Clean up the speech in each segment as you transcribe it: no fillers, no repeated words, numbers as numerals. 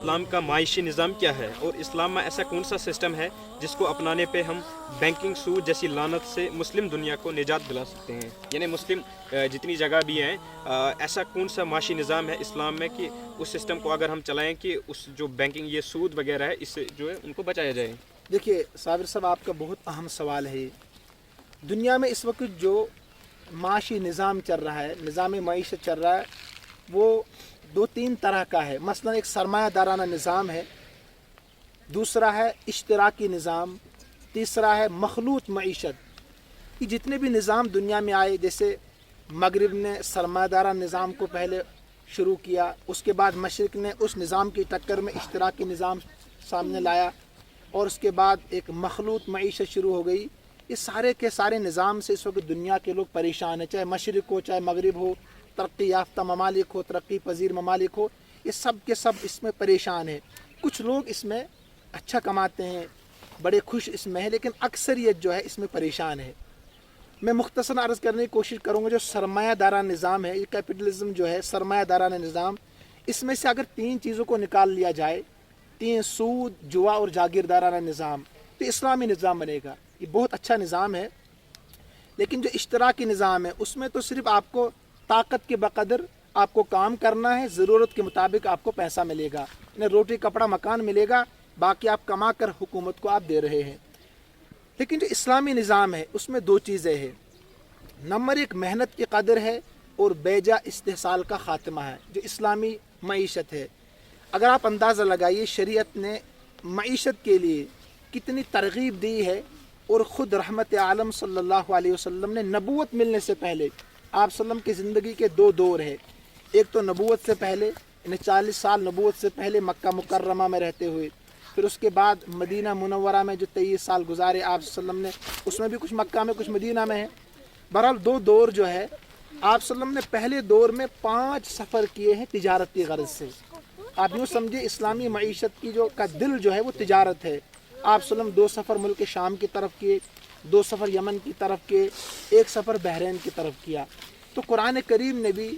اسلام کا معاشی نظام کیا ہے اور اسلام میں ایسا کون سا سسٹم ہے جس کو اپنانے پہ ہم بینکنگ سود جیسی لعنت سے مسلم دنیا کو نجات دلا سکتے ہیں؟ یعنی مسلم جتنی جگہ بھی ہیں، ایسا کون سا معاشی نظام ہے اسلام میں کہ اس سسٹم کو اگر ہم چلائیں کہ اس جو بینکنگ یہ سود وغیرہ ہے اس سے جو ہے ان کو بچایا جائے؟ دیکھیے صابر صاحب، آپ کا بہت اہم سوال ہے یہ۔ دنیا میں اس وقت جو معاشی نظام چل رہا ہے، نظام معیشت چل رہا ہے، وہ دو تین طرح کا ہے۔ مثلا ایک سرمایہ دارانہ نظام ہے، دوسرا ہے اشتراکی نظام، تیسرا ہے مخلوط معیشت۔ یہ جتنے بھی نظام دنیا میں آئے، جیسے مغرب نے سرمایہ دارانہ نظام کو پہلے شروع کیا، اس کے بعد مشرق نے اس نظام کی ٹکر میں اشتراکی نظام سامنے لایا، اور اس کے بعد ایک مخلوط معیشت شروع ہو گئی۔ اس سارے کے سارے نظام سے اس وقت دنیا کے لوگ پریشان ہیں، چاہے مشرق ہو چاہے مغرب ہو، ترقی یافتہ ممالک ہو ترقی پذیر ممالک ہو، یہ سب کے سب اس میں پریشان ہیں۔ کچھ لوگ اس میں اچھا کماتے ہیں، بڑے خوش اس میں ہے، لیکن اکثریت جو ہے اس میں پریشان ہے۔ میں مختصر عرض کرنے کی کوشش کروں گا۔ جو سرمایہ دارانہ نظام ہے، یہ کیپٹلزم جو ہے، سرمایہ دارانہ نظام، اس میں سے اگر تین چیزوں کو نکال لیا جائے، تین، سود، جوا اور جاگیردارانہ نظام، تو اسلامی نظام بنے گا۔ یہ بہت اچھا نظام ہے۔ لیکن جو اشتراکی نظام ہے، اس میں تو صرف آپ کو طاقت کے بقدر آپ کو کام کرنا ہے، ضرورت کے مطابق آپ کو پیسہ ملے گا، یعنی روٹی کپڑا مکان ملے گا، باقی آپ کما کر حکومت کو آپ دے رہے ہیں۔ لیکن جو اسلامی نظام ہے، اس میں دو چیزیں ہیں۔ نمبر ایک، محنت کی قدر ہے اور بیجا استحصال کا خاتمہ ہے، جو اسلامی معیشت ہے۔ اگر آپ اندازہ لگائیے شریعت نے معیشت کے لیے کتنی ترغیب دی ہے، اور خود رحمت عالم صلی اللہ علیہ وسلم نے نبوت ملنے سے پہلے، آپ صلی اللہ علیہ وسلم کی زندگی کے دو دور ہیں۔ ایک تو نبوت سے پہلے، یعنی 40 سال نبوت سے پہلے مکہ مکرمہ میں رہتے ہوئے، پھر اس کے بعد مدینہ منورہ میں جو 23 سال گزارے آپ صلی اللہ علیہ وسلم نے، اس میں بھی کچھ مکہ میں کچھ مدینہ میں ہے۔ بہرحال دو دور جو ہے، آپ صلی اللہ علیہ وسلم نے پہلے دور میں 5 سفر کیے ہیں تجارت کی غرض سے۔ آپ یوں سمجھے اسلامی معیشت کی جو کا دل جو ہے وہ تجارت ہے۔ آپ صلی اللہ علیہ وسلم 2 سفر ملک شام کی طرف کیے، 2 سفر یمن کی طرف کیے، 1 سفر بحرین کی طرف کیا۔ تو قرآن کریم نے بھی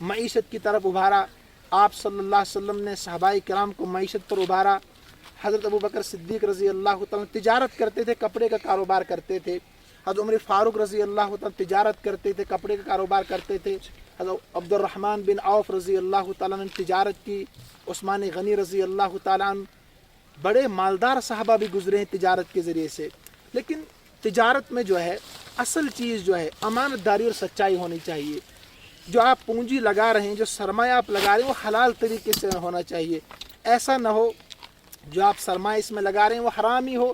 معیشت کی طرف ابھارا۔ آپ صلی اللہ علیہ وسلم نے صحابہ کرام کو معیشت پر ابھارا۔ حضرت ابوبکر صدیق رضی اللہ تعالیٰ تجارت کرتے تھے، کپڑے کا کاروبار کرتے تھے۔ حضرت عمر فاروق رضی اللہ تعالیٰ تجارت کرتے تھے، کپڑے کا کاروبار کرتے تھے۔ حضرت عبد الرحمن بن عوف رضی اللہ تعالیٰ نے تجارت کی۔ عثمان غنی رضی اللہ تعالیٰ عنہ، بڑے مالدار صحابہ بھی گزرے ہیں تجارت کے ذریعے سے۔ لیکن تجارت میں جو ہے اصل چیز جو ہے امانت داری اور سچائی ہونی چاہیے۔ جو آپ پونجی لگا رہے ہیں، جو سرمایہ آپ لگا رہے ہیں، وہ حلال طریقے سے ہونا چاہیے۔ ایسا نہ ہو جو آپ سرمایہ اس میں لگا رہے ہیں وہ حرامی ہو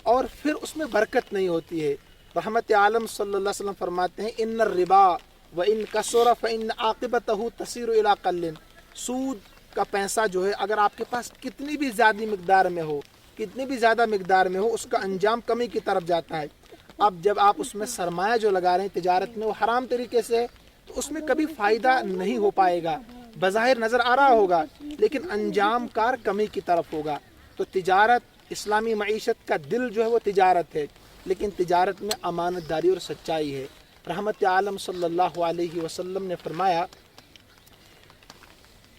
اور پھر اس میں برکت نہیں ہوتی ہے۔ رحمت عالم صلی اللہ علیہ وسلم فرماتے ہیں، ان الربا وان کثر فان عاقبته تصیر الی قل۔ سود کا پیسہ جو ہے اگر آپ کے پاس کتنی بھی زیادہ مقدار میں ہو، کتنی بھی زیادہ مقدار میں ہو، اس کا انجام کمی کی طرف جاتا ہے۔ اب جب آپ اس میں سرمایہ جو لگا رہے ہیں تجارت میں وہ حرام طریقے سے ہے، تو اس میں کبھی فائدہ نہیں ہو پائے گا۔ بظاہر نظر آ رہا ہوگا لیکن انجام کار کمی کی طرف ہوگا۔ تو تجارت، اسلامی معیشت کا دل جو ہے وہ تجارت ہے، لیکن تجارت میں امانت داری اور سچائی ہے۔ رحمت عالم صلی اللہ علیہ وسلم نے فرمایا،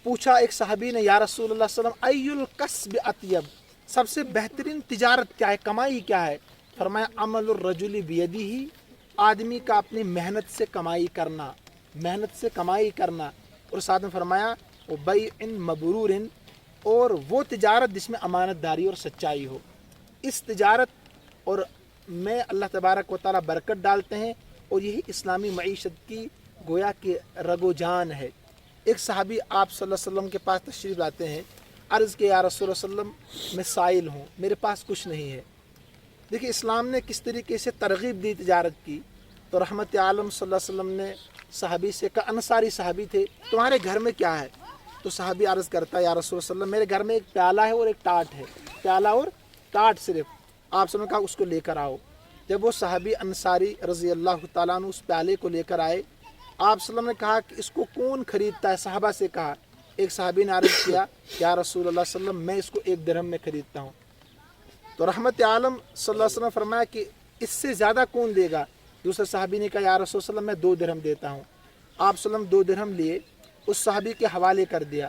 پوچھا ایک صحابی نے، یا رسول اللہ صلی اللہ علیہ وسلم، ای الکسب اطیب، سب سے بہترین تجارت کیا ہے، کمائی کیا ہے؟ فرمایا، عمل الرجل بیدہ، آدمی کا اپنی محنت سے کمائی کرنا، محنت سے کمائی کرنا۔ اور ساتھ میں فرمایا، بیع مبرور، اور وہ تجارت جس میں امانت داری اور سچائی ہو۔ اس تجارت اور میں اللہ تبارک و تعالیٰ برکت ڈالتے ہیں، اور یہی اسلامی معیشت کی گویا کہ رگ و جان ہے۔ ایک صحابی آپ صلی اللہ علیہ وسلم کے پاس تشریف لاتے ہیں، عرض کہ یا رسول اللہ صلی اللہ علیہ وسلم، میں سائل ہوں، میرے پاس کچھ نہیں ہے۔ دیکھیں اسلام نے کس طریقے سے ترغیب دی تجارت کی۔ تو رحمت عالم صلی اللہ علیہ وسلم نے صحابی سے کہا، انصاری صحابی تھے، تمہارے گھر میں کیا ہے؟ تو صحابی عرض کرتا ہے، یا رسول اللہ صلی اللہ علیہ وسلم، میرے گھر میں ایک پیالہ ہے اور ایک ٹاٹ ہے، پیالہ اور ٹاٹ صرف۔ آپ صلی اللہ علیہ وسلم نے کہا اس کو لے کر آؤ۔ جب وہ صحابی انصاری رضی اللہ تعالیٰ عنہ اس پیالے کو لے کر آئے، آپ صلی اللہ علیہ وسلم نے کہا کہ اس کو کون خریدتا ہے؟ صحابہ سے کہا۔ ایک صحابی نے عرض کیا، یا رسول اللہ صلی اللہ علیہ وسلم، میں اس کو 1 درہم میں خریدتا ہوں۔ تو رحمت عالم صلی اللہ علیہ وسلم نے فرمایا کہ اس سے زیادہ کون دے گا؟ دوسرے صحابی نے کہا، یا رسول اللہ، میں 2 درہم دیتا ہوں۔ آپ صلی اللہ علیہ وسلم 2 درہم لیے، اس صحابی کے حوالے کر دیا۔